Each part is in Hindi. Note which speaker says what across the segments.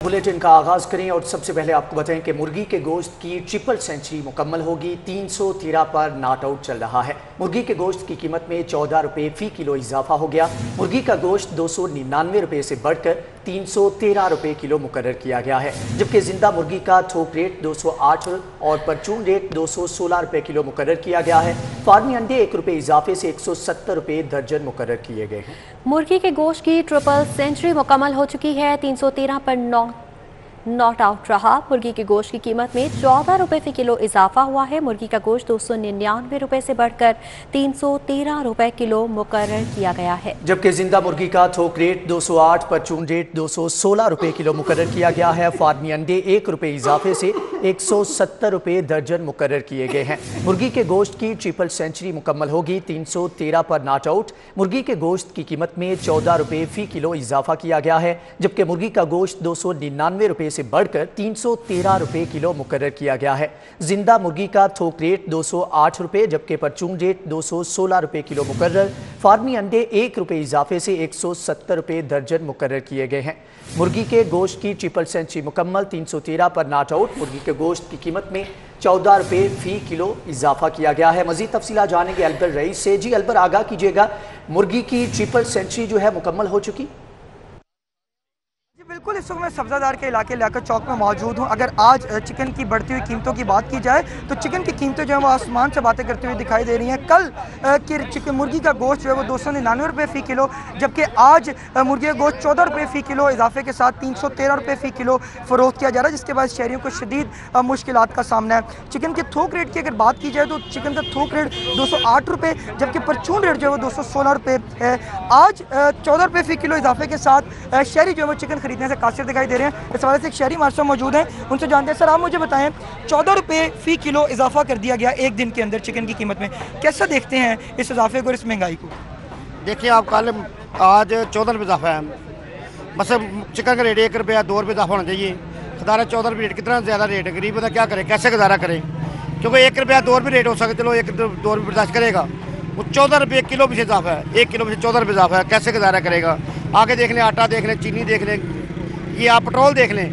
Speaker 1: बुलेटिन का आगाज करें और सबसे पहले आपको बताएं कि मुर्गी के गोश्त की ट्रिपल सेंचुरी मुकम्मल होगी। 313 पर नॉट आउट चल रहा है। मुर्गी के गोश्त की कीमत में 14 रुपये फी किलो इजाफा हो गया। मुर्गी का गोश्त 299 रुपये से बढ़कर 313 रुपये किलो मुकर्रर किया गया है, जबकि जिंदा मुर्गी का थोक रेट 208 और परचून रेट 216 रुपये किलो मुकर्रर किया गया है। फार्मी अंडे 1 रुपये इजाफे से 170 रुपये दर्जन मुकर्रर किए गए हैं।
Speaker 2: मुर्गी के गोश्त की ट्रिपल सेंचुरी मुकम्मल हो चुकी है। 313 पर नॉट आउट रहा। मुर्गी के गोश्त की कीमत में 14 रुपये फी किलो इजाफा हुआ है। मुर्गी का गोश्त 299 रुपये से बढ़कर 313 रुपये किलो मुकर्रर किया गया है,
Speaker 1: जबकि जिंदा मुर्गी का थोक रेट 208, परचून रेट 216 रुपये किलो मुकर्रर किया गया है। फार्मी अंडे 1 रुपये इजाफे से 170 रुपये दर्जन मुकर्रर किए गए हैं। मुर्गी के गोश्त की ट्रिपल सेंचुरी मुकम्मल होगी। 313 पर नॉट आउट। मुर्गी के गोश्त की कीमत में 14 रुपये फी किलो इजाफा किया गया है, जबकि मुर्गी का गोश्त 299 रुपये से बढ़कर 313 रुपये किलो मुकर्रर किया गया है। जिंदा मुर्गी का थोक रेट 208 रुपये, जबकि परचून रेट 216 रुपये किलो मुकर्रर। फार्मी अंडे 1 रुपये इजाफे से 170 रुपये दर्जन मुकर्रर किए गए हैं। मुर्गी के गोश्त की ट्रिपल सेंचुरी मुकम्मल। 313 पर नॉट आउट। मुर्गी के गोश्त की कीमत में 14 रुपये फी किलो इजाफा किया गया है। मजीद तफसीलात जानेंगे अलबर रईस से। जी अलबर, आगाह कीजिएगा, मुर्गी की ट्रिपल सेंचुरी जो है मुकम्मल हो चुकी?
Speaker 3: बिल्कुल, इस वक्त मैं सब्ज़ादार के इलाके लियाकत चौक में मौजूद हूँ। अगर आज चिकन की बढ़ती हुई कीमतों की बात की जाए तो चिकन की कीमतें जो है वो आसमान से बातें करती हुई दिखाई दे रही हैं। कल की चिकन मुर्गी का गोश्त जो है वो 299 रुपये फ़ी किलो, जबकि आज मुर्गी का गोश्त 14 रुपये फ़ी किलो इजाफे के साथ 313 रुपये फ़ी किलो फ़रोख्त किया जा रहा है, जिसके बाद शहरियों को शदीद मुश्किलात का सामना है। चिकन के थोक रेट की अगर बात की जाए तो चिकन का थोक रेट 208 रुपये, जबकि परचून रेट जो है वो 216 रुपये है। आज 14 रुपये फ़ी किलो इजाफे के साथ शहरी जो है वो चिकन खरीदने से कासिर दिखाई दे रहे हैं। इस हवाले से एक शहरी हमारे साथ मौजूद हैं, उनसे जानते हैं। सर, आप मुझे बताएं, 14 रुपये फ़ी किलो इजाफा कर दिया गया एक दिन के अंदर चिकन की कीमत में, कैसा देखते हैं इस इजाफे को और इस महंगाई को?
Speaker 4: देखिए, आप कल आज 14 रुपये इजाफा है। बस चिकन का रेट 1 रुपया 2 रुपये इजाफा होना चाहिए। खुदा 14 रुपये रेट कितना ज़्यादा रेट है, गरीब बंदा क्या करे, कैसे गुजारा करे? क्योंकि 1 रुपया 2 रुपये रेट हो सकता है, चलो 1-2 रुपये बर्दाश्त करेगा। वो 14 रुपये किलो भी से इजाफा है, 1 किलो में से 14 रुपये इजाफा है, कैसे गुजारा करेगा? आगे देख लें, आटा देख लें, चीनी देख लें, ये आप पेट्रोल देख लें,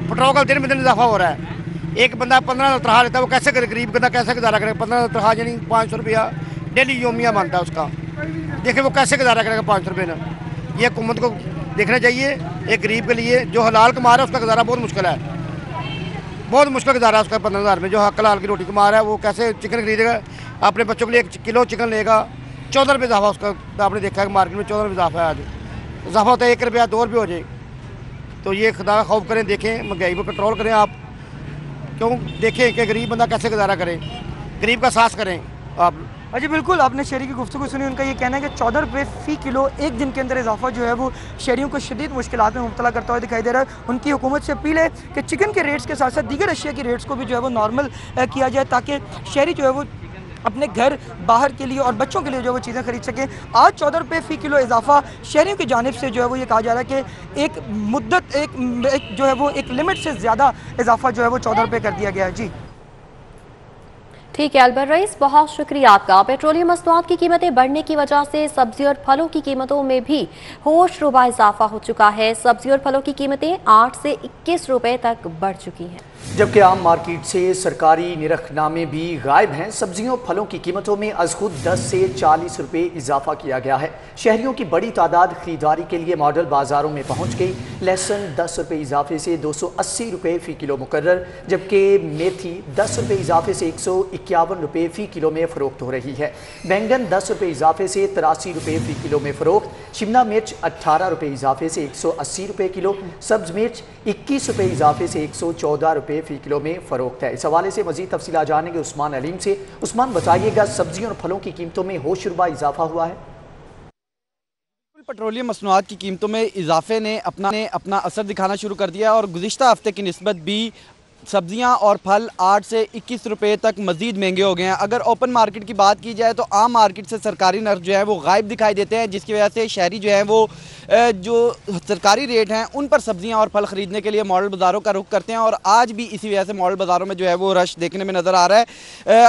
Speaker 4: पेट्रोल का दिन ब दिन इजाफा हो रहा है। एक बंदा 15 तनख्वाह लेता है, वो कैसे करे, गरीब बंदा कैसे गुजारा करेगा? 15 तनख्वाह यानी 500 रुपया डेली योमिया बनता है उसका। देखिए वो कैसे गुजारा करेगा 500 रुपये ना? ये हुकूमत को देखना चाहिए। एक गरीब के लिए जो हलाल कमा रहा है उसका गुजारा बहुत मुश्किल है, बहुत मुश्किल गुजारा है उसका। 15,000 में जो हलाल की रोटी कमा रहा है वो कैसे चिकन खरीदेगा? अपने बच्चों के लिए 1 किलो चिकन लेगा, 14 रुपये इजाफा उसका। आपने देखा है कि मार्केट में 14 रुपये इजाफा है। आज इजाफा होता है 1 रुपया 2 रुपये हो जाए। तो ये खुदा का खौफ करें, देखें, महंगाई को कंट्रोल करें आप। क्यों देखें कि गरीब बंदा कैसे गुजारा करे, गरीब का साथ करें आप।
Speaker 3: जी बिल्कुल, आपने शहरी की गुफ्तगू सुनी। उनका ये कहना है कि 14 रुपये फ़ी किलो एक दिन के अंदर इजाफा जो है वो शहरियों को शदीद मुश्किलात में मुब्तला करता हुआ दिखाई दे रहा है। उनकी हुकूमत से अपील है कि चिकन के रेट्स के साथ साथ दीगर अशिया के रेट्स को भी जो है वो नॉर्मल किया जाए, ताकि शहरी जो है वो अपने घर बाहर के लिए और बच्चों के लिए जो वो चीज़ें खरीद सकें। आज 14 रुपये फ़ी किलो इजाफा शहरियों की जानिब से जो है वो ये कहा जा रहा है कि एक मुद्दत एक जो है वो एक लिमिट से ज़्यादा इजाफा जो है वो 14 रुपये कर दिया गया है। जी
Speaker 2: ठीक है अलबर रईस, बहुत शुक्रिया आपका। पेट्रोलियम मसनूआत की कीमतें बढ़ने की वजह से सब्जी और फलों की कीमतों में भी होश रुबा इजाफा हो चुका है। सब्जी और फलों की कीमतें 8 से 21 रुपए तक बढ़ चुकी हैं,
Speaker 1: जबकि आम मार्केट से सरकारी निरखनामे भी गायब हैं। सब्जियों फलों की कीमतों में अज खुद 10 से 40 रुपये इजाफा किया गया है। शहरियों की बड़ी तादाद खरीदारी के लिए मॉडल बाजारों में पहुंच गई। लहसुन 10 रुपये इजाफे से 280 रुपये फ़ी किलो मुकर्रर, जबकि मेथी 10 रुपये इजाफे से 151 रुपये फ़ी किलो में फ़रोख्त हो रही है। बैंगन 10 रुपये इजाफे से 83 रुपये फ़ी किलो में फ़रोख्त। शिमला मिर्च 18 रुपये इजाफे से 180 रुपये किलो। सब्ज़ मिर्च 21 रुपये इजाफे से 114 रुपये फ़ी किलो में फ़रोख्त है। इस हवाले से मज़ीद तफसीलात जानेंगे उस्मान अलीम से। उस्मान, बताइएगा, सब्जियों और फलों की कीमतों में होशरुबा इजाफा हुआ है?
Speaker 5: पेट्रोलियम मसनूआत की कीमतों में इजाफे ने अपना असर दिखाना शुरू कर दिया और गुज़िश्ता हफ्ते की निस्बत भी सब्जियां और फल 8 से 21 रुपए तक मज़ीद महंगे हो गए हैं। अगर ओपन मार्केट की बात की जाए तो आम मार्केट से सरकारी नर्ख जो है वो गायब दिखाई देते हैं, जिसकी वजह से शहरी जो है वो जो सरकारी रेट हैं उन पर सब्जियां और फल ख़रीदने के लिए मॉडल बाज़ारों का रुख करते हैं। और आज भी इसी वजह से मॉडल बाज़ारों में जो है वो रश देखने में नज़र आ रहा है।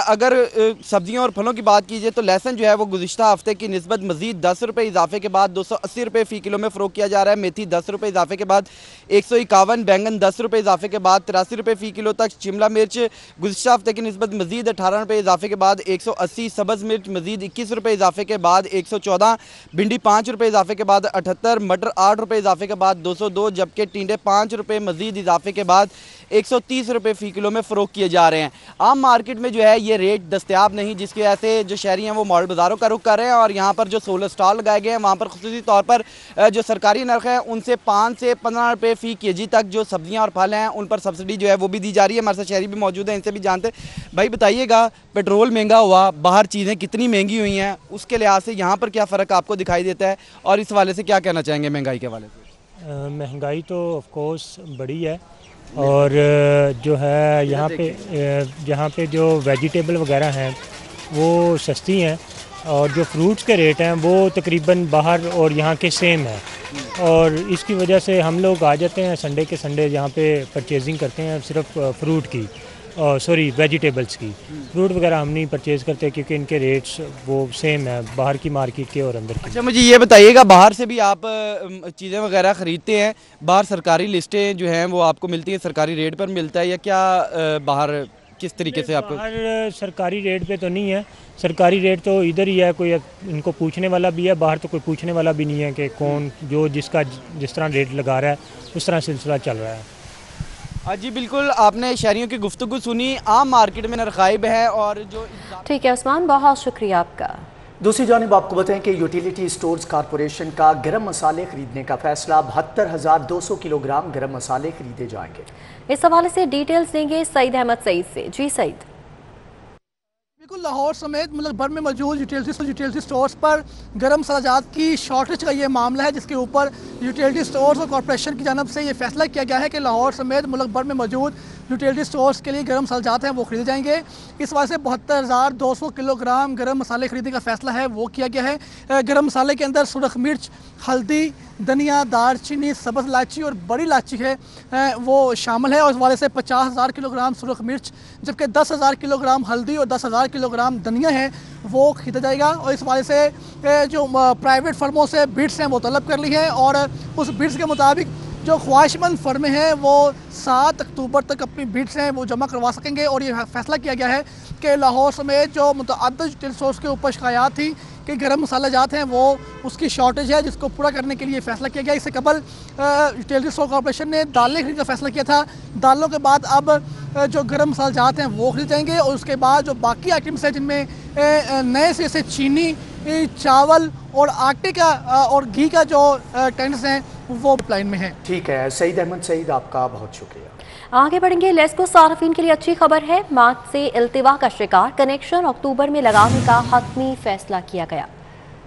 Speaker 5: अगर सब्जियों और फलों की बात कीजिए तो लहसुन जो है वो गुज़िश्ता हफ्ते की निस्बत मज़ीद 10 रुपये इजाफे के बाद 280 रुपये फ़ी किलो में फ़रोख्त किया जा रहा है। मेथी 10 रुपये इजाफे के बाद 151, बैंगन 10 रुपये इजाफे के बाद 83 रुपये फ़ी किलो तक, शिमला मिर्च गुज़िश्ता हफ्ते की निस्बत मज़ीद 18 रुपये इजाफे के बाद 180, सब्ज़ मिर्च मज़ीद 21 रुपये इजाफे के बाद 114, भिंडी 5 रुपये इजाफे के बाद 78, मटर 8 रुपये इजाफे के बाद 202, जबकि टिंडे 5 रुपये मज़ीद इजाफे के बाद 130 रुपये फ़ी किलो में फ़रोख्त किए जा रहे हैं। आम मार्केट में जो है ये रेट दस्तयाब नहीं, जिसकी वजह से जो शहरी हैं वो मॉडल बाज़ारों का रुख कर रहे हैं। और यहाँ पर जो सोलर स्टॉल लगाए गए हैं वहाँ पर खुसूसी तौर पर जो सरकारी नर्ख है उनसे 5 से 15 रुपये फ़ी केजी तक जो सब्जियाँ और फल हैं उन पर सब्सिडी जो है वो भी दी जा रही है। हमारे साथ शहरी भी मौजूद हैं, इनसे भी जानते हैं। भाई बताइएगा, पेट्रोल महंगा हुआ, बाहर चीज़ें कितनी महंगी हुई हैं, उसके लिहाज से यहाँ पर क्या फ़र्क आपको दिखाई देता है और इस हवाले से क्या कहना चाहेंगे महंगाई के हवाले से?
Speaker 6: महंगाई तो ऑफ कोर्स बड़ी है और जो है यहाँ पे जो वेजिटेबल वगैरह हैं वो सस्ती हैं और जो फ्रूट्स के रेट हैं वो तकरीबन बाहर और यहाँ के सेम हैं। और इसकी वजह से हम लोग आ जाते हैं संडे के संडे यहाँ पे परचेजिंग करते हैं सिर्फ फ्रूट की, सॉरी वेजिटेबल्स की। फ्रूट वगैरह हम नहीं परचेज़ करते क्योंकि इनके रेट्स वो सेम है बाहर की मार्केट के और अंदर की।
Speaker 5: अच्छा, मुझे ये बताइएगा, बाहर से भी आप चीज़ें वगैरह ख़रीदते हैं, बाहर सरकारी लिस्टें जो हैं वो आपको मिलती हैं, सरकारी रेट पर मिलता है या क्या बाहर किस तरीके से आपको?
Speaker 6: बाहर सरकारी रेट पे तो नहीं है, सरकारी रेट तो इधर ही है, कोई इनको पूछने वाला भी है, बाहर तो कोई पूछने वाला भी नहीं है कि कौन जो जिसका जिस तरह रेट लगा रहा है उस तरह सिलसिला चल रहा है।
Speaker 5: जी बिल्कुल, आपने शहरियों की गुफ्तगू सुनी। आम मार्केट में नर्ख गायब है और जो
Speaker 2: ठीक है उस्मान, बहुत शुक्रिया आपका।
Speaker 1: दूसरी जानिब आपको बताएं कि यूटिलिटी स्टोर्स कॉरपोरेशन का गरम मसाले खरीदने का फैसला, 72,200 किलोग्राम गरम मसाले खरीदे जाएंगे।
Speaker 2: इस हवाले से डिटेल्स देंगे सईद अहमद सईद से। जी सईद।
Speaker 7: बिल्कुल, लाहौर समेत मुल्क भर में मौजूद यूटिलिटी स्टोर्स पर गर्म मसालाजात की शॉर्टेज का ये मामला है, जिसके ऊपर यूटिलिटी स्टोर्स और कॉरपोरेशन की जानब से ये फैसला किया गया है कि लाहौर समेत मुल्क भर में मौजूद यूटिलिटी स्टोर्स के लिए गर्म मसालाजात हैं वो खरीदे जाएंगे। इस वजह से 72,200 किलोग्राम गर्म मसाले खरीदने का फैसला है वो किया गया है। गर्म मसाले के अंदर सुरख मिर्च, हल्दी, धनिया, दालचीनी, सब्ज़ इलायची और बड़ी इलायची है वो शामिल है। और इस वाले से 50,000 किलोग्राम सुरख मिर्च, जबकि 10,000 किलोग्राम हल्दी और 10,000 किलोग्राम धनिया है वो खरीदा जाएगा। और इस वाले से जो प्राइवेट फर्मों से बिड्स हैं वो तलब कर ली है और उस बिड्स के मुताबिक जो ख्वाहिशमंद फर्में हैं वो 7 अक्टूबर तक अपनी बिड्स हैं वो जमा करवा सकेंगे। और ये फैसला किया गया है कि लाहौर समेत जो मुतअद्दिद यूटिलिटी स्टोर्स के ऊपर शिकायत थी कि गर्म मसालाजात हैं वो उसकी शॉर्टेज है, जिसको पूरा करने के लिए फैसला किया गया। इससे कबल यूटिलिटी स्टोर कॉर्पोरेशन ने दालें खरीदने का फैसला किया था। दालों के बाद अब जो गर्म मसालाजात हैं वो खरीद जाएंगे और उसके बाद जो बाकी आइटम्स हैं जिनमें नए सिरे से चीनी, चावल और आटे का और घी का जो टेंडर्स हैं वो लाइन में है।
Speaker 1: ठीक है सईद अहमद सईद, आपका बहुत शुक्रिया।
Speaker 2: आगे बढ़ेंगे। लेस्को सार्फिन के लिए अच्छी खबर है, मार्च से इल्तिवा का शिकार कनेक्शन अक्टूबर में लगाने का हतमी फैसला किया गया।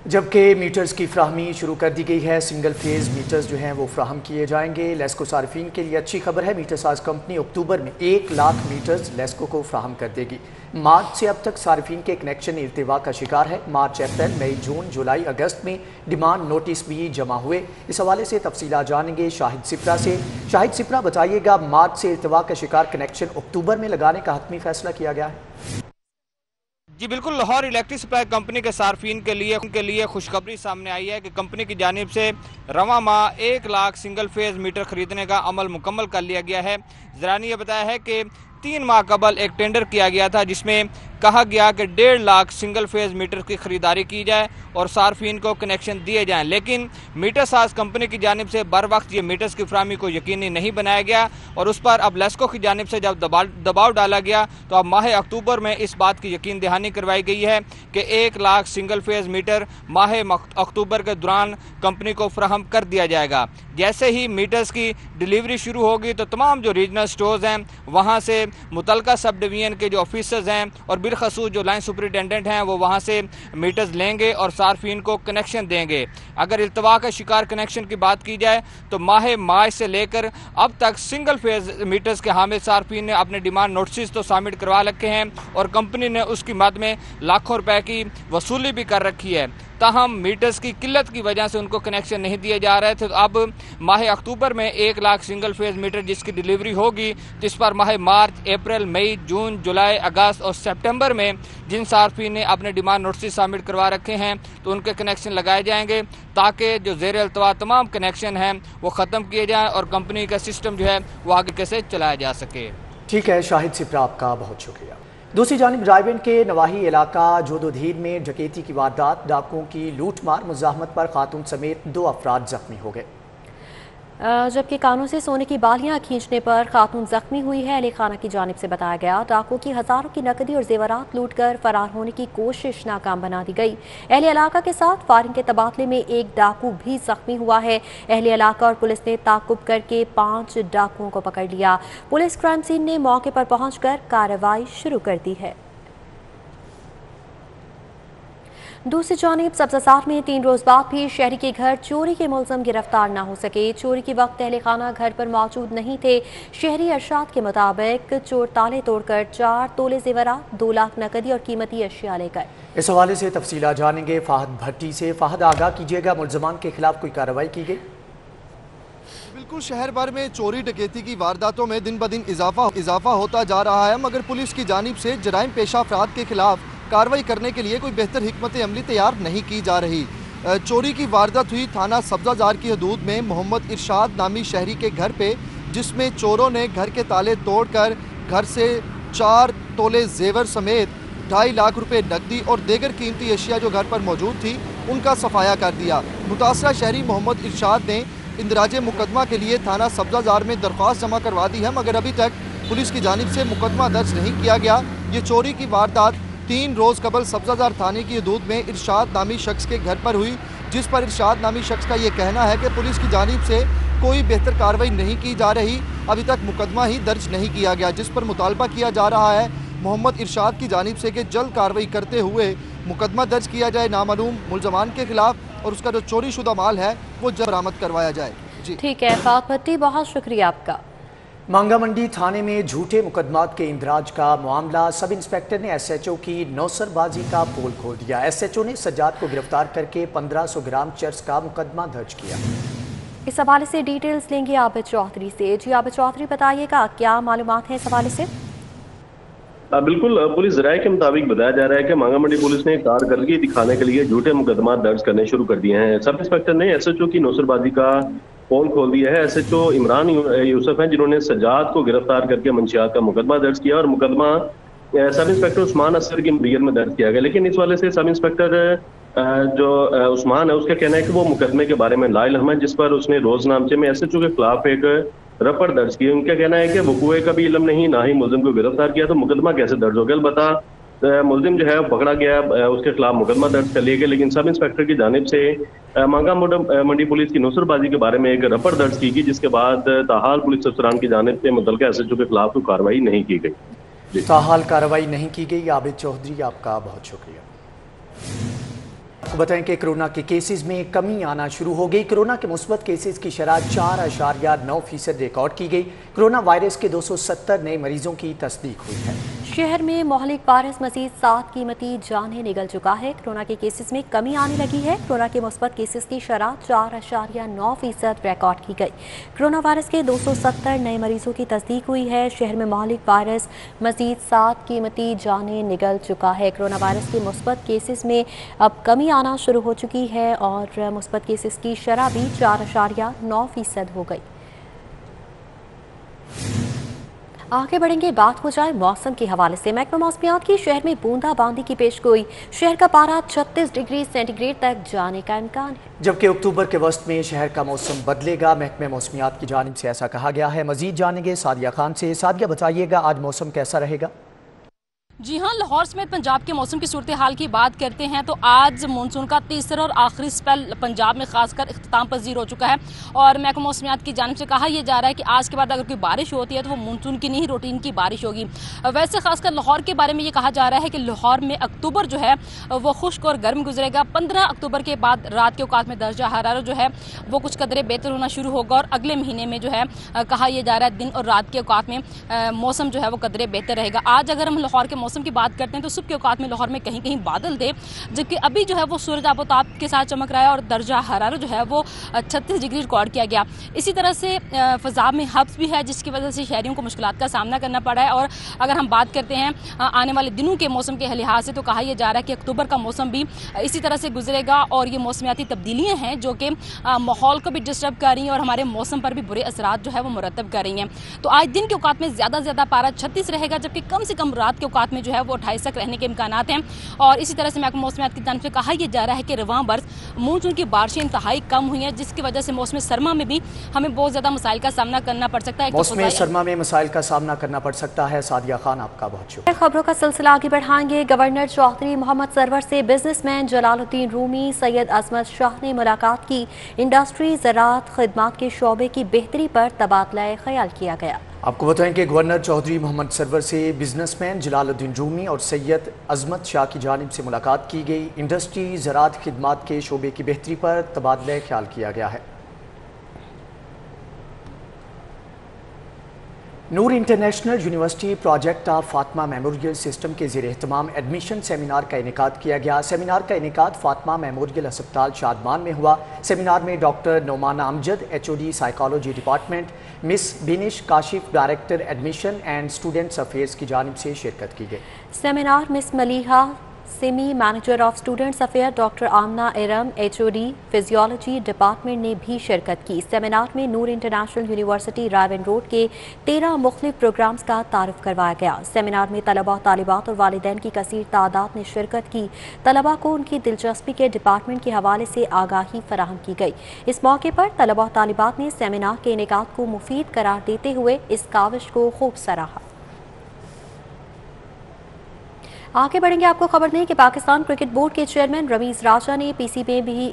Speaker 1: जबकि मीटर्स की फ्राहमी शुरू कर दी गई है, सिंगल फेज मीटर्स जो हैं वो फ्राहम किए जाएंगे। लेस्को सार्फिन के लिए अच्छी खबर है, मीटर साज कंपनी अक्टूबर में 1 लाख मीटर्स लेस्को को फ्राहम कर देगी। मार्च से अब तक सार्फिन के कनेक्शन इल्तिवा का शिकार है। मार्च, अप्रैल, मई, जून, जुलाई, अगस्त में डिमांड नोटिस भी जमा हुए। इस हवाले से तफसीलात जानेंगे शाहिद सिप्रा से। शाहिद सिप्रा, बताइएगा, मार्च से इल्तिवा का शिकार कनेक्शन अक्टूबर में लगाने का हतमी फैसला किया गया है।
Speaker 8: जी बिल्कुल, लाहौर इलेक्ट्रिक सप्लाई कंपनी के सार्फिन के लिए खुशखबरी सामने आई है कि कंपनी की जानिब से रवां माह 1 लाख सिंगल फेज मीटर खरीदने का अमल मुकम्मल कर लिया गया है। ज़रा ने यह बताया है कि 3 माह कबल एक टेंडर किया गया था जिसमें कहा गया कि 1.5 लाख सिंगल फेज मीटर की खरीदारी की जाए और सार्फिन को कनेक्शन दिए जाएं, लेकिन मीटर साज कंपनी की जानिब से बर वक्त ये मीटर्स की फ्राहमी को यकीनी नहीं बनाया गया और उस पर अब लेस्को की जानिब से जब दबाव डाला गया तो अब माह अक्टूबर में इस बात की यकीन दहानी करवाई गई है कि 1 लाख सिंगल फेज मीटर माह अक्टूबर के दौरान कंपनी को फ्राहम कर दिया जाएगा। जैसे ही मीटर्स की डिलीवरी शुरू होगी तो तमाम जो रीजनल स्टोर्स हैं वहाँ से मुतलका सब डिवीजन के जो ऑफिसर्स हैं और बिलखसूस जो लाइन सुपरिटेंडेंट हैं वो वहाँ से मीटर्स लेंगे और सार्फिन को कनेक्शन देंगे। अगर इल्तवा का शिकार कनेक्शन की बात की जाए तो माह मार्च से लेकर अब तक सिंगल फेज मीटर्स के हामिल सार्फिन ने अपने डिमांड नोटिस तो सबमिट करवा रखे हैं और कंपनी ने उसकी मद में लाखों रुपए की वसूली भी कर रखी है। ताहम मीटर्स की किल्लत की वजह से उनको कनेक्शन नहीं दिए जा रहे थे। तो अब माह अक्टूबर में 1 लाख सिंगल फेज मीटर जिसकी डिलीवरी होगी, तो इस पर माह मार्च, अप्रैल, मई, जून, जुलाई, अगस्त और सितंबर में जिन सार्फिन ने अपने डिमांड नोटिस सबमिट करवा रखे हैं तो उनके कनेक्शन लगाए जाएंगे ताकि जो ज़ेर अल्तवा तमाम कनेक्शन हैं वो ख़त्म किए जाएँ और कंपनी का सिस्टम जो है वो आगे कैसे चलाया जा सके।
Speaker 1: ठीक है शाहिद सिप्रा, आपका बहुत शुक्रिया। दूसरी जानिब रायबंद के नवाही इलाका जोदोधीर में डकैती की वारदात, डाकुओं की लूटमार, मुजाहमत पर खातून समेत 2 अफराद जख्मी हो गए।
Speaker 2: जबकि कानों से सोने की बालियां खींचने पर खातून जख्मी हुई है। अहले खाना की जानिब से बताया गया डाकुओं की हजारों की नकदी और जेवरात लूटकर फरार होने की कोशिश नाकाम बना दी गई। अहले इलाका के साथ फायरिंग के तबादले में एक डाकू भी जख्मी हुआ है। अहले इलाका और पुलिस ने ताकुब करके 5 डाकुओं को पकड़ लिया। पुलिस क्राइम सीन ने मौके पर पहुंचकर कार्रवाई शुरू कर दी है। दूसरी जानिब सब्जाजार में 3 रोज बाद भी शहरी के घर चोरी के मुलजम गिरफ्तार न हो सके। चोरी के वक्त अहले खाना घर पर मौजूद नहीं थे। शहरी अरशाद के मुताबिक चोर ताले तोड़कर 4 तोले जेवरात, 2 लाख नकदी और कीमती अशिया लेकर।
Speaker 1: इस हवाले से तफसीलात जानेंगे फाहद भट्टी से। फाहद, आगाह कीजिएगा, मुलजमान के खिलाफ कोई कार्रवाई की गई?
Speaker 9: बिल्कुल, शहर भर में चोरी डकैती की वारदातों में दिन ब दिन इजाफा होता जा रहा है, मगर पुलिस की जानिब से जराइम पेशा अफराद के खिलाफ कार्रवाई करने के लिए कोई बेहतर हिकमत अमली तैयार नहीं की जा रही। चोरी की वारदात हुई थाना सब्जाजार की हदूद में मोहम्मद इरशाद नामी शहरी के घर पे, जिसमें चोरों ने घर के ताले तोड़कर घर से 4 तोले जेवर समेत 2.5 लाख रुपए नकदी और दीगर कीमती अशिया जो घर पर मौजूद थी उनका सफाया कर दिया। मुतासरा शहरी मोहम्मद इरशाद ने इंदराज मुकदमा के लिए थाना सब्जाजार में दरख्वास्त जमा करवा दी है, मगर अभी तक पुलिस की जानिब से मुकदमा दर्ज नहीं किया गया। ये चोरी की वारदात 3 रोज़ कबल सब्जाजार थाने की हदूद में इरशाद नामी शख्स के घर पर हुई, जिस पर इरशाद नामी शख्स का ये कहना है कि पुलिस की जानिब से कोई बेहतर कार्रवाई नहीं की जा रही। अभी तक मुकदमा ही दर्ज नहीं किया गया, जिस पर मुतालबा किया जा रहा है मोहम्मद इरशाद की जानिब से कि जल्द कार्रवाई करते हुए मुकदमा दर्ज किया जाए नामालूम मुलजमान के खिलाफ और उसका जो चोरी शुदा माल है वो जल्द बरामद करवाया जाए। जी
Speaker 2: ठीक है फात भट्टी, बहुत शुक्रिया आपका।
Speaker 1: मांगा मंडी थाने में झूठे मुकदमात के इंदराज का मामला, सब इंस्पेक्टर ने SHO की नौसरबाजी का पोल खोल दिया। SHO ने सज्जाद को गिरफ्तार करके 1500 ग्राम चर्स का मुकदमा दर्ज किया।
Speaker 2: इस हवाले से डिटेल्स लेंगे आबिद चौधरी से। जी आबिद चौधरी, बताइएगा क्या मालूमात है इस हवाले से?
Speaker 10: बिल्कुल, पुलिस ज़राए के मुताबिक बताया जा रहा है कि मांगा मंडी पुलिस ने कारकर्दगी दिखाने के लिए झूठे मुकदमा दर्ज करने शुरू कर दिए हैं। सब इंस्पेक्टर ने SHO की नौसरबाजी का पोल खोल दिया है। SHO इमरान यूसुफ हैं जिन्होंने सज्जाद को गिरफ्तार करके मंशियात का मुकदमा दर्ज किया और मुकदमा सब इंस्पेक्टर उस्मान असर की मदीयत में दर्ज किया गया। लेकिन इस वाले से सब इंस्पेक्टर जो उस्मान है उसका कहना है कि वो मुकदमे के बारे में लाइल हम है, जिस पर उसने रोजनामचे में SHO के खिलाफ एक रपड़ दर्ज की। उनका कहना है कि वकूए का भी इल्म नहीं, ना ही मुलजिम को गिरफ्तार किया, तो मुकदमा कैसे दर्ज हो गया। अलबत्ता मुलजिम जो है पकड़ा गया, उसके खिलाफ मुकदमा दर्ज कर लिया गया। लेकिन सब इंस्पेक्टर की जानिब से मांगा मंडी पुलिस की नौसरबाजी के बारे में एक रपड़ दर्ज की गई, जिसके बाद ताहाल पुलिस अफसरान की जानिब से मुतल्लिका SHO के खिलाफ कोई कार्रवाई नहीं की गई।
Speaker 1: ताहाल कार्रवाई नहीं की गई। आबिद चौधरी, आपका बहुत शुक्रिया। आपको बताएं कि कोरोना के केसेस में कमी आना शुरू हो गई। कोरोना के मुस्बत केसेस की शरह 4.9% रिकॉर्ड की गई। कोरोना वायरस के 270 नए मरीजों की तस्दीक हुई है।
Speaker 2: शहर में मोहलिक वायरस मजीद 7 कीमती जानें निगल चुका है। कोरोना के केसेस में कमी आने लगी है। कोरोना के मुस्बत केसेस की शरह 4.9% रिकॉर्ड की गई। कोरोना वायरस के 270 नए मरीजों की तस्दीक हुई है। शहर में मोहलिक वायरस मजीद 7 कीमती जानें निगल चुका है। कोरोना वायरस के मुस्बत केसेस में अब कमी आना शुरू हो चुकी है और मुस्बत केसेस की शरह भी 4.9% हो गई। आगे बढ़ेंगे, बात हो जाए मौसम के हवाले से। महकमा मौसमियात की शहर में बूंदाबांदी की पेशगोई। शहर का पारा 36 डिग्री सेंटीग्रेड तक जाने का इम्कान है,
Speaker 1: जबकि अक्टूबर के वस्त में शहर का मौसम बदलेगा। महकमा मौसमियात की जानिब से ऐसा कहा गया है। मजीद जानेंगे सादिया खान से। सादिया, बताइएगा आज मौसम कैसा रहेगा?
Speaker 11: जी हाँ, लाहौर समेत पंजाब के मौसम की सूरत हाल की बात करते हैं तो आज मानसून का तीसरा और आखिरी स्पेल पंजाब में खासकर इख्तिताम पजीर हो चुका है और महकमा मौसमियात की जानिब से कहा यह जा रहा है कि आज के बाद अगर कोई बारिश होती है तो वो मानसून की नहीं रूटीन की बारिश होगी। वैसे खासकर लाहौर के बारे में ये कहा जा रहा है कि लाहौर में अक्टूबर जो है वो खुश्क और गर्म गुजरेगा। 15 अक्टूबर के बाद रात के औकात में दर्जा हरारत जो है वो कुछ कदरे बेहतर होना शुरू होगा और अगले महीने में जो है कहा यह जा रहा है दिन और रात के औकात में मौसम जो है वो कदरे बेहतर रहेगा। आज अगर हम लाहौर के मौसम की बात करते हैं तो सुबह के औकात में लाहौर में कहीं कहीं बादल थे, जबकि अभी जो है वो सूरज आबोताब के साथ चमक रहा है और दर्जा हरारत जो है वो 36 डिग्री रिकॉर्ड किया गया। इसी तरह से फ़ज़ा में हब्स भी है जिसकी वजह से शहरियों को मुश्किलात का सामना करना पड़ा है। और अगर हम बात करते हैं आने वाले दिनों के मौसम के लिहाज से तो कहा यह जा रहा है कि अक्टूबर का मौसम भी इसी तरह से गुजरेगा और ये मौसमियाती तब्दीलियाँ हैं जो कि माहौल को भी डिस्टर्ब कर रही हैं और हमारे मौसम पर भी बुरे असरात जो है वो मुरतब कर रही हैं। तो आज दिन के औकात में ज़्यादा पारा 36 रहेगा, जबकि कम से कम रात के औकात में जो है वो 28 तक रहने के इम्कानात हैं। और इसी तरह से महकमा मौसमियात की जानिब से कहा यह जा रहा है कि रवां बरस मानसून की बारिशें इंतहाई कम हुई हैं, जिसकी वजह से मौसम सरमा में भी हमें बहुत ज़्यादा मसाइल का सामना करना पड़ सकता है।
Speaker 1: मौसम सरमा में मसाइल का सामना करना पड़ सकता है। सादिया खान, आपका बहुत शुक्रिया।
Speaker 2: खबरों का सिलसिला आगे बढ़ाएंगे। गवर्नर चौधरी मोहम्मद सरवर से बिजनेसमैन जलालुद्दीन रूमी, सैयद अजमत शाह ने मुलाकात की। इंडस्ट्री, ज़राअत, खिदमात के शोबे की बेहतरी पर तबादला ख्याल किया गया।
Speaker 1: आपको बताएं कि गवर्नर चौधरी मोहम्मद सरवर से बिजनेसमैन जलालुद्दीन रूमी और सैयद अजमत शाह की जानिब से मुलाकात की गई। इंडस्ट्री, ज़राअत, खिदमात के शोबे की बेहतरी पर तबादला ख्याल किया गया है। Noor international university project of Fatima memorial system के ज़ेर एहतमाम एडमिशन सेमिनार का इनेकाद किया गया। सेमिनार का इनेकाद फातिमा मेमोरियल अस्पताल शादमान में हुआ। सेमिनार में doctor Nomana Amjad, HOD psychology department, miss Binish Kashif, director admission and students affairs की जानिब से शिरकत की गई।
Speaker 2: Seminar miss Maliha Semi, manager of students affair doctor Amna Iram, HOD physiology department ने भी शिरकत की। सेमिनार में Noor international university Raiwind road के 13 मुख्तलिफ प्रोग्राम्स का तारुफ करवाया गया। सेमिनार में तलबा, तालिबात और वालिदैन की कसीर तादाद ने शिरकत की। तलबा को उनकी दिलचस्पी के डिपार्टमेंट के हवाले से आगाही फराहम की गई। इस मौके पर तलबा तालिबात ने सेमिनार के इनेकाद को मुफीद करार देते हुए इस काविश को खूब सराहा। आगे बढ़ेंगे। आपको खबर दें कि पाकिस्तान क्रिकेट बोर्ड के चेयरमैन रमीज राजा ने PCB में भी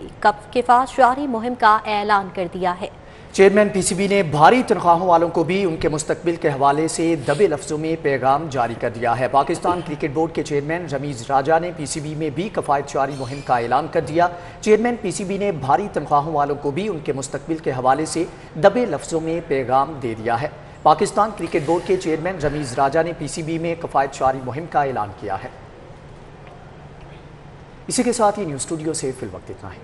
Speaker 2: किफायत जारी मुहिम का ऐलान कर दिया है।
Speaker 1: चेयरमैन PCB ने भारी तनख्वाहों वालों को भी उनके मुस्तकबिल के हवाले से दबे लफ्जों में पैगाम जारी कर दिया है। पाकिस्तान क्रिकेट बोर्ड के चेयरमैन रमीज राजा ने PCB में भी किफायत जारी मुहिम का ऐलान कर दिया। चेयरमैन PCB ने भारी तनख्वाहों वालों को भी उनके मुस्तकबिल के हवाले से दबे लफ्जों में पैगाम दे दिया है। पाकिस्तान क्रिकेट बोर्ड के चेयरमैन रमीज राजा ने PCB में किफायत जारी मुहिम का ऐलान किया है। इसी के साथ ही न्यूज़ स्टूडियो से फिल वक्त इतना है।